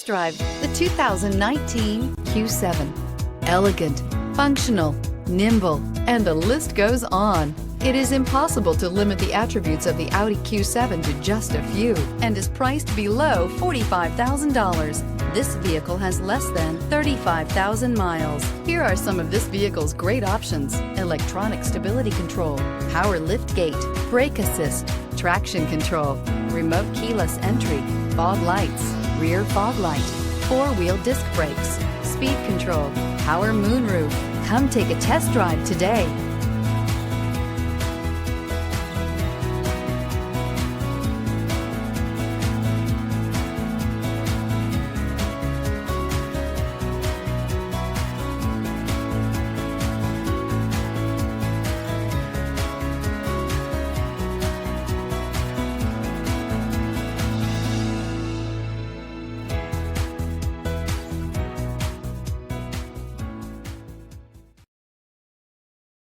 Drive the 2019 Q7. Elegant, functional, nimble, and the list goes on. It is impossible to limit the attributes of the Audi Q7 to just a few and is priced below $45,000. This vehicle has less than 35,000 miles. Here are some of this vehicle's great options: electronic stability control, power liftgate, brake assist, traction control, remote keyless entry, fog lights, rear fog light, four-wheel disc brakes, speed control, power moonroof. Come take a test drive today.